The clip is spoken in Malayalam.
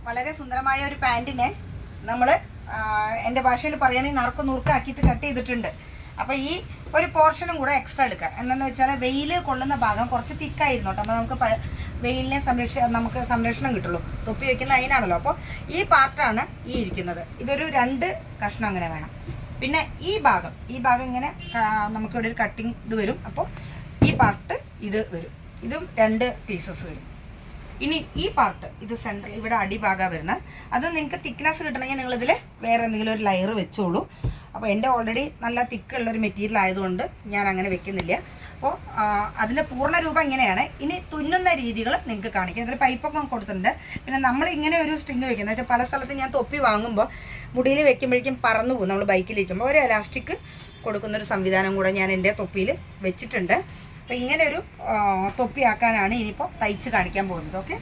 വളരെ സുന്ദരമായ ഒരു പാൻറ്റിനെ നമ്മൾ എൻ്റെ ഭാഷയിൽ പറയുകയാണെങ്കിൽ നുറുക്കാക്കിയിട്ട് കട്ട് ചെയ്തിട്ടുണ്ട്. അപ്പോൾ ഈ ഒരു പോർഷനും കൂടെ എക്സ്ട്രാ എടുക്കുക. എന്താണെന്ന് വെച്ചാൽ വെയിൽ കൊള്ളുന്ന ഭാഗം കുറച്ച് തിക്കായിരുന്നു കേട്ടോ. അപ്പോൾ നമുക്ക് വെയിലിനെ നമുക്ക് സംരക്ഷണം കിട്ടുള്ളൂ. തൊപ്പി വയ്ക്കുന്ന അതിനാണല്ലോ. അപ്പോൾ ഈ പാർട്ടാണ് ഈ ഇരിക്കുന്നത്. ഇതൊരു 2 കഷ്ണം അങ്ങനെ വേണം. പിന്നെ ഈ ഭാഗം ഇങ്ങനെ നമുക്കിവിടെ ഒരു കട്ടിങ് ഇത് വരും. അപ്പോൾ ഈ പാർട്ട് ഇത് വരും. ഇതും 2 പീസസ് വരും. ഇനി ഈ പാർട്ട് ഇത് സെൻട്രൽ ഇവിടെ അടിഭാഗമാണ് വരുന്നത്. അത് നിങ്ങൾക്ക് തിക്നെസ് കിട്ടണമെങ്കിൽ നിങ്ങളിതിൽ വേറെ എന്തെങ്കിലും ഒരു ലെയർ വെച്ചോളൂ. അപ്പോൾ എൻ്റെ ഓൾറെഡി നല്ല തിക്കുള്ളൊരു മെറ്റീരിയൽ ആയതുകൊണ്ട് ഞാൻ അങ്ങനെ വെക്കുന്നില്ല. അപ്പോൾ അതിൻ്റെ പൂർണ്ണ രൂപം ഇങ്ങനെയാണ്. ഇനി തുന്നുന്ന രീതികൾ നിങ്ങൾക്ക് കാണിക്കാം. അതിൽ പൈപ്പൊക്കെ കൊടുത്തിട്ടുണ്ട്. പിന്നെ നമ്മൾ ഇങ്ങനെ ഒരു സ്ട്രിങ് വെക്കുന്നത് വെച്ചാൽ പല സ്ഥലത്ത് ഞാൻ തൊപ്പി വാങ്ങുമ്പോൾ മുടിയിൽ വെക്കുമ്പോഴേക്കും പറന്നു പോകും. നമ്മൾ ബൈക്കിലിരിക്കുമ്പോൾ ഒരു എലാസ്റ്റിക് കൊടുക്കുന്നൊരു സംവിധാനം കൂടെ ഞാൻ എൻ്റെ തൊപ്പിയിൽ വെച്ചിട്ടുണ്ട്. അപ്പോൾ ഇങ്ങനെ ഒരു തൊപ്പിയാക്കാനാണ് ഇനിയിപ്പോൾ തയ്ച്ച് കാണിക്കാൻ പോകുന്നത്. ഓക്കെ.